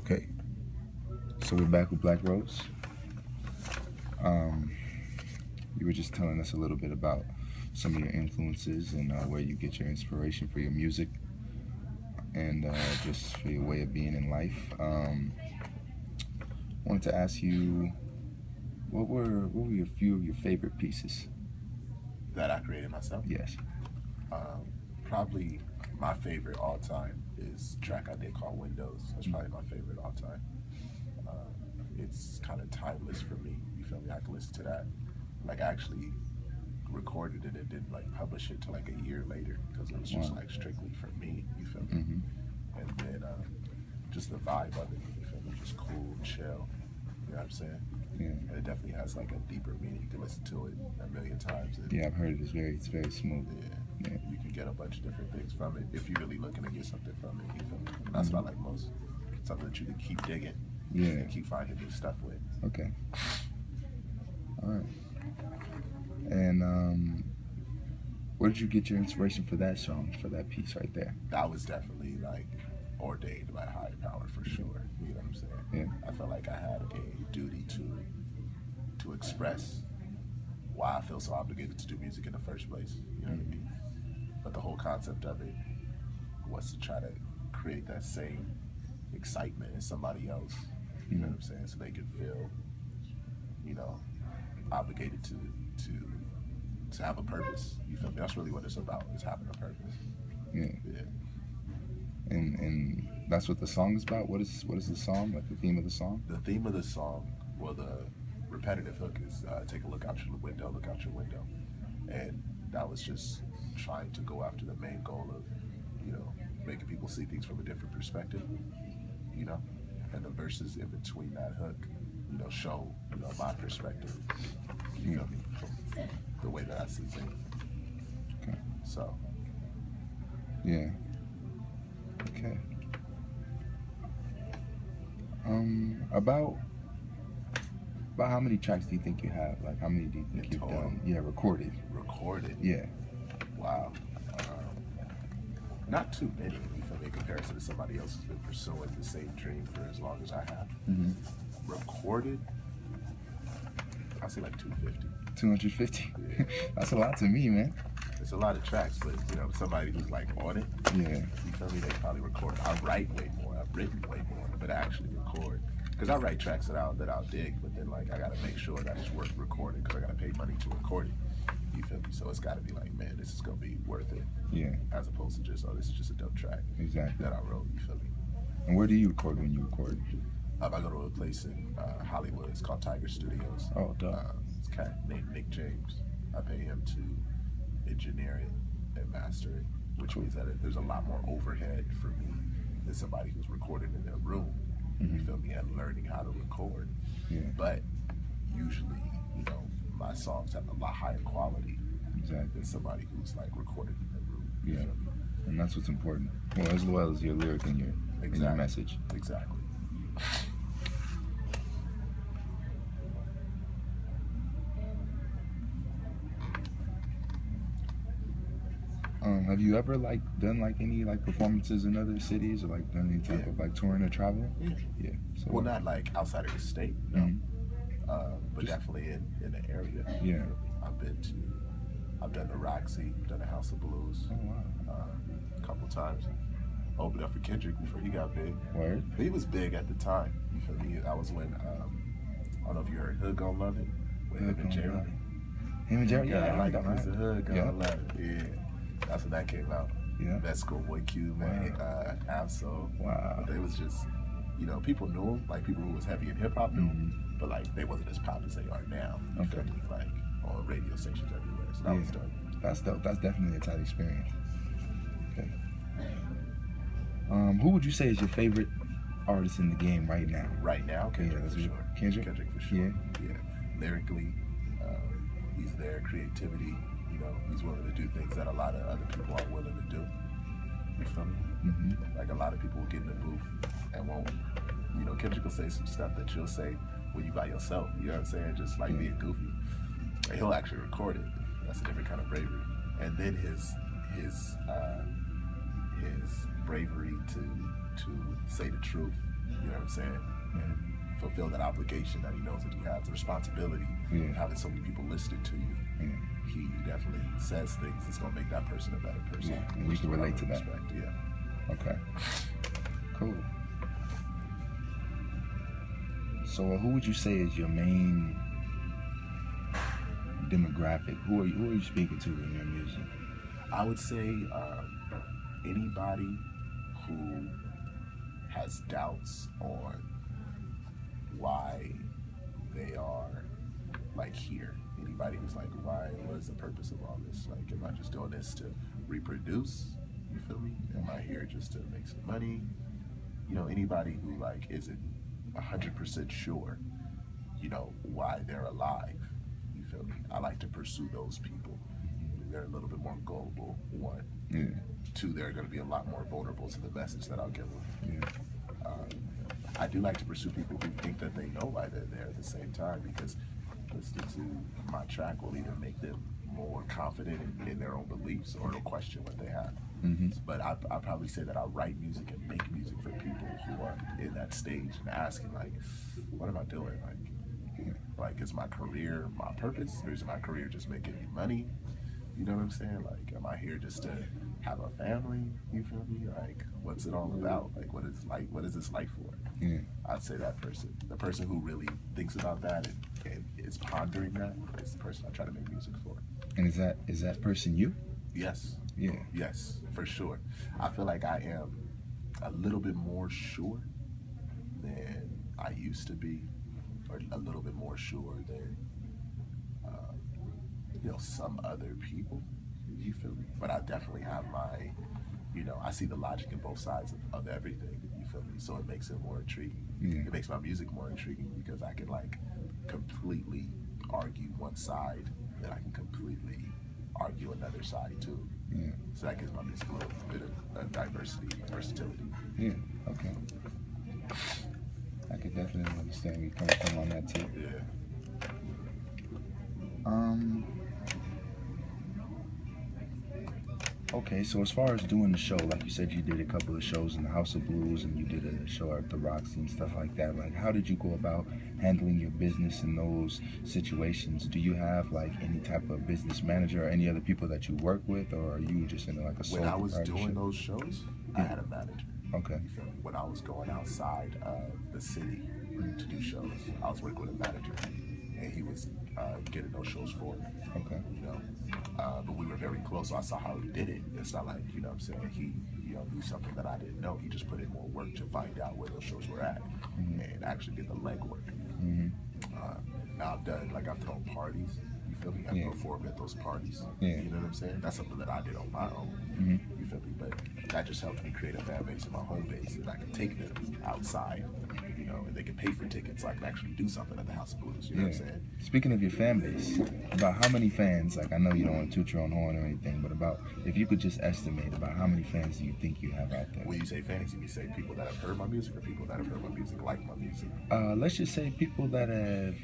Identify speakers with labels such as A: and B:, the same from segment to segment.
A: Okay, so we're back with Black Rose. Um, you were just telling us a little bit about some of your influences and where you get your inspiration for your music and just for your way of being in life. I wanted to ask you, what were a few of your favorite pieces?
B: That I created myself.
A: Yes.
B: Probably my favorite all time is a track I did called Windows. That's probably my favorite all time. It's kind of timeless for me. You feel me? I can listen to that. Like I actually recorded it and didn't like publish it till like a year later because it was just
A: Wow.
B: like strictly for me. You feel me?
A: Mm-hmm.
B: And then just the vibe of it. You feel me? Just cool, chill. You know what I'm saying?
A: Yeah.
B: And it definitely has like a deeper meaning. You can listen to it a million times. And,
A: Yeah, I've heard it. It's very smooth.
B: yeah, you can get a bunch of different things from it if you're really looking to get something from it. You feel me? And that's what I like most. Something that you can keep digging.
A: Yeah.
B: And keep finding new stuff with.
A: Okay. All right. And where did you get your inspiration for that song, for that piece right there?
B: That was definitely like ordained by higher power for sure. You know what I'm saying?
A: Yeah.
B: I felt like I had a duty to express why I feel so obligated to do music in the first place. You know what I mean? But the whole concept of it was to try to create that same excitement in somebody else. You know what I'm saying? So they could feel, you know, obligated to have a purpose. You feel me? That's really what it's about, is having a purpose.
A: Yeah.
B: Yeah.
A: And that's what the song is about. What is the song, like the theme of the song?
B: The theme of the song, well, the repetitive hook is take a look out your window, look out your window. And that was just trying to go after the main goal of, you know, making people see things from a different perspective, you know? And the verses in between that hook, you know, show, you know, my perspective, you feel me, from the way that I see things.
A: Okay.
B: So.
A: Yeah. Okay. About how many tracks do you think you have? Like, how many do you think
B: In
A: you've
B: total?
A: done? Yeah, recorded.
B: Recorded?
A: Yeah.
B: Wow. Not too many, you feel me, in comparison to somebody else who's been pursuing the same dream for as long as I have.
A: Mm-hmm.
B: Recorded, I'd say like 250.
A: 250?
B: Yeah.
A: That's a lot to me, man.
B: It's a lot of tracks, but, you know, somebody who's like on it,
A: Yeah.
B: you feel me, they probably record. I write way more, I've written way more, but I actually record. Because I write tracks that I'll dig, but then like I gotta make sure that it's worth recording because I gotta pay money to record it. You feel me? So it's gotta be like, man, this is gonna be worth it.
A: Yeah.
B: As opposed to just, oh, this is just a dope track.
A: Exactly.
B: That I wrote, you feel me?
A: And where do you record when you record?
B: I go to a place in Hollywood. It's called Tiger Studios.
A: Oh, dope.
B: It's a cat named Nick James. I pay him to engineer it and master it, which means that there's a lot more overhead for me than somebody who's recording in their room. You feel me? And learning how to record.
A: Yeah.
B: But usually, you know, my songs have a lot higher quality
A: Exactly.
B: than somebody who's like recorded in their room. You
A: Yeah.
B: feel me?
A: And that's what's important. Well as your lyric and your message.
B: Exactly.
A: Have you ever like done like any like performances in other cities or like done any type of like touring or traveling?
B: Yeah.
A: Yeah. So
B: Well, not like outside of the state, no. But
A: Just-
B: definitely in the area.
A: Yeah.
B: I've done the Roxy, done the House of Blues
A: Oh wow.
B: a couple times. Opened up for Kendrick before he got big.
A: Word.
B: He was big at the time. You feel me? That was when I don't know if you heard Hood Gon' Love It with him and J-Rock.
A: Him and Jerry.
B: Yeah,
A: Yeah,
B: like
A: that
B: it's a Hood Gon'
A: Yeah.
B: Love It. Yeah. That's when that came out.
A: Yeah.
B: That Schoolboy Q, man, Absol.
A: Wow.
B: But they was just, you know, people knew him, like people who was heavy in hip hop knew him, but like they wasn't as pop as they are now. You feel
A: Okay.
B: me? Like on radio stations everywhere. So that was dope.
A: That's dope. That's definitely a tight experience. Okay. Who would you say is your favorite artist in the game right now?
B: Right now, Kendrick
A: that's
B: for
A: it.
B: sure.
A: Kendrick?
B: for sure. Yeah. Lyrically, he's there. Creativity, you know, he's willing to do things that a lot of other people aren't willing to do. You feel me?
A: Mm-hmm.
B: Like a lot of people will get in the booth and won't, you know, Kendrick will say some stuff that you'll say when you by yourself, you know what I'm saying? Just like being goofy. And he'll actually record it. That's a different kind of bravery. And then his bravery to say the truth You know what I'm saying? And fulfill that obligation that he knows that he has, the responsibility of having so many people listening to you. He definitely says things that's gonna make that person a better person.
A: And you can relate to that.
B: Yeah.
A: Okay. Cool. So who would you say is your main demographic? Who are you speaking to in your music?
B: I would say anybody who has doubts on why they are like here. Anybody who's like, what is the purpose of all this? Like, am I just doing this to reproduce? You feel me? Am I here just to make some money? You know, anybody who like isn't 100% sure, you know, why they're alive. You feel me? I like to pursue those people. They're a little bit more gullible, one.
A: Yeah.
B: Two, they're going to be a lot more vulnerable to the message that I'll give them.
A: Yeah.
B: I do like to pursue people who think that they know why they're there at the same time, because listening to my track will either make them more confident in their own beliefs, or it'll question what they have. But I probably say that I write music and make music for people who are in that stage and asking, like, what am I doing? Like, is my career my purpose, or is my career just making me money? You know what I'm saying? Like, am I here just to have a family? You feel me? Like, what's it all about? Like, what is this life for?
A: Yeah.
B: I'd say that person, the person who really thinks about that and is pondering that, is the person I try to make music for.
A: And is that person you?
B: Yes.
A: Yeah.
B: Yes, for sure. I feel like I am a little bit more sure than I used to be, or a little bit more sure than you know, some other people. You feel me? But I definitely have my, you know, I see the logic in both sides of everything. You feel me? So it makes it more intriguing.
A: Yeah.
B: It makes my music more intriguing because I can like completely argue one side, then I can completely argue another side too.
A: Yeah.
B: So that gives my music a little bit of diversity, versatility.
A: Yeah. Okay. I could definitely understand where you're coming from on that too.
B: Yeah.
A: Okay, so as far as doing the show, like you said, you did a couple of shows in the House of Blues and you did a show at the Roxy and stuff like that. Like, how did you go about handling your business in those situations? Do you have like any type of business manager or any other people that you work with, or are you just in like a sole
B: When I was
A: proprietorship?
B: doing those shows, I had a manager.
A: Okay.
B: You feel me? When I was going outside of the city to do shows, I was working with a manager, and he was getting those shows for me.
A: Okay.
B: You know, but we were very close, so I saw how he did it. It's not like, you know what I'm saying, he, you know, knew something that I didn't know. He just put in more work to find out where those shows were at and actually did the legwork. Now I've done, like, I've thrown parties. You feel me? I've performed at those parties.
A: Yeah.
B: You know what I'm saying? That's something that I did on my own. You feel me? But that just helped me create a fan base in my home base, and I can take them outside, you know, and they can pay for tickets, so I can actually do something at the House of Blues. You know what I'm saying?
A: Speaking of your fan base, about how many fans, like, I know you don't want to toot your own horn or anything, but about, if you could just estimate, about how many fans do you think you have out there?
B: When you say fans, you say people that have heard my music, or people that have heard my music, like my music?
A: Let's just say people that have,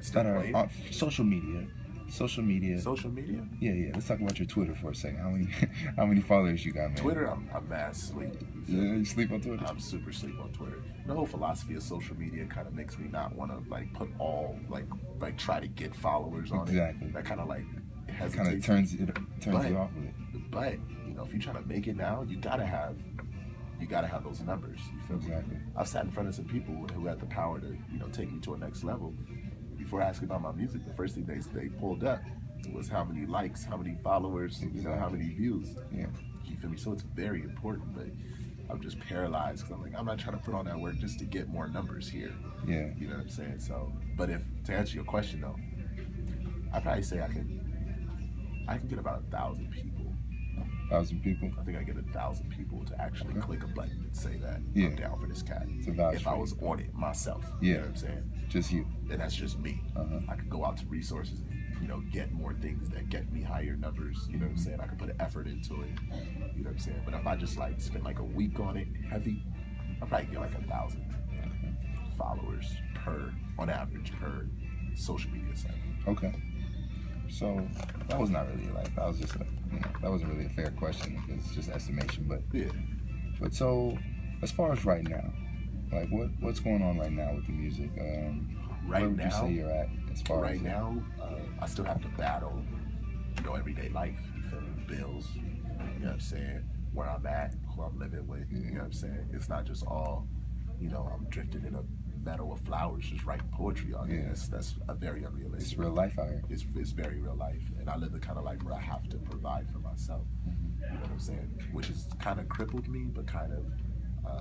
B: Still
A: that are
B: playing?
A: on social media. Social media.
B: Social media?
A: Yeah. Let's talk about your Twitter for a second. How many followers you got, man?
B: Twitter, I'm mad sleep.
A: Yeah, you sleep on Twitter?
B: I'm super sleep on Twitter. The whole philosophy of social media kind of makes me not want to like put all like try to get followers on
A: Exactly.
B: it. That kind of like
A: It
B: hesitates.
A: kind of turns you off with it.
B: But you know, if you're trying to make it now, you gotta have those numbers. You feel me?
A: Exactly.
B: I've sat in front of some people who had the power to, you know, take me to a next level. Before asking about my music, the first thing they pulled up was how many likes, how many followers, you know, how many views.
A: Yeah.
B: You feel me? So it's very important, but I'm just paralyzed because I'm like, I'm not trying to put on that work just to get more numbers here.
A: Yeah.
B: You know what I'm saying? So, but to answer your question though, I'd probably say I can get about 1,000 people.
A: 1,000 people?
B: I think I get 1,000 people to actually click a button and say that I'm down for this cat.
A: vouch
B: If
A: for
B: I
A: you.
B: was on it myself.
A: Yeah.
B: You know what I'm saying?
A: Just you.
B: And that's just me. I could go out to resources and, you know, get more things that get me higher numbers. You know what I'm saying? I could put an effort into it. You know what I'm saying? But if I just like spend like a week on it heavy, I'll probably get like 1,000 followers on average per social media site.
A: Okay. So that was not really like, that was just that wasn't really a fair question. It's just estimation. But
B: Yeah.
A: so as far as right now, Like what's going on right now with the music?
B: Right
A: where would
B: now,
A: you say you're at as far
B: right
A: as
B: now, I still have to battle, everyday life. You feel me? Bills. You know what I'm saying? Where I'm at, who I'm living with. You know what I'm saying? It's not just all, I'm drifting in a meadow of flowers, just writing poetry all day. That's a very unrealistic.
A: It's real life out here.
B: It's very real life, and I live the kind of life where I have to provide for myself. You know what I'm saying? Which has kind of crippled me, but kind of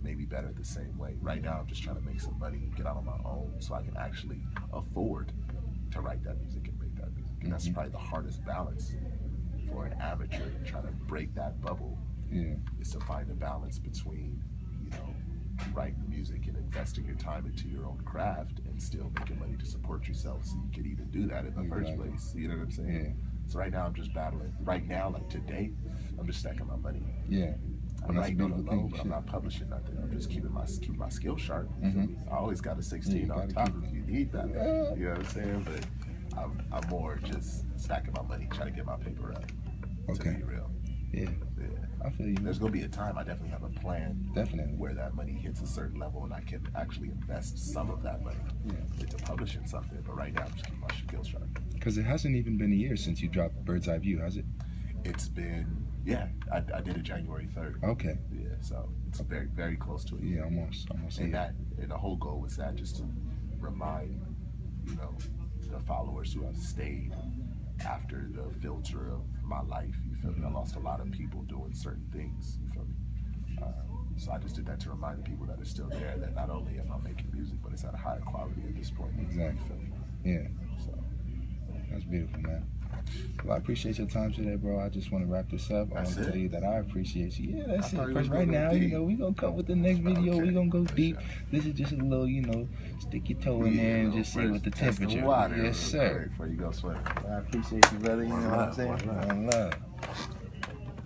B: maybe better the same way. Right now, I'm just trying to make some money, get out on my own, so I can actually afford to write that music and make that music. And that's probably the hardest balance for an amateur trying to break that bubble. Is to find a balance between, writing music and investing your time into your own craft and still making money to support yourself so you can even do that in the first place. You know what I'm saying? So right now I'm just battling. Right now, like today, I'm just stacking my money. I'm writing on the low, but I'm not publishing nothing. I'm just keeping my skills sharp. You feel me? I always got a 16 on top if you need that. You know what I'm saying? But I'm more just stacking my money, trying to get my paper up. To be real.
A: I feel you.
B: There's gonna be a time I definitely have a plan. Where that money hits a certain level and I can actually invest some of that money into publishing something. But right now I'm just keeping my skills sharp.
A: Because it hasn't even been a year since you dropped Bird's Eye View, has it?
B: It's been, I did it January 3rd.
A: Okay.
B: Yeah, so it's very, very close to it.
A: Yeah, almost.
B: And the whole goal was that, just to remind, the followers who have stayed after the filter of my life. You feel me? I lost a lot of people doing certain things. You feel me? So I just did that to remind the people that are still there that not only am I making music, but it's at a higher quality at this point.
A: Exactly.
B: You feel me?
A: Yeah. So that's beautiful, man. Well, I appreciate your time today, bro. I just want to wrap this up. I want to tell you that I appreciate you. Yeah, that's it. Because right now, we're going to come with the next video. We're going to go deep. This is just a little, stick your toe in there and just see what the temperature is. Yes, sir.
B: Before you go swimming.
A: I appreciate you, brother. You know what I'm saying? One love.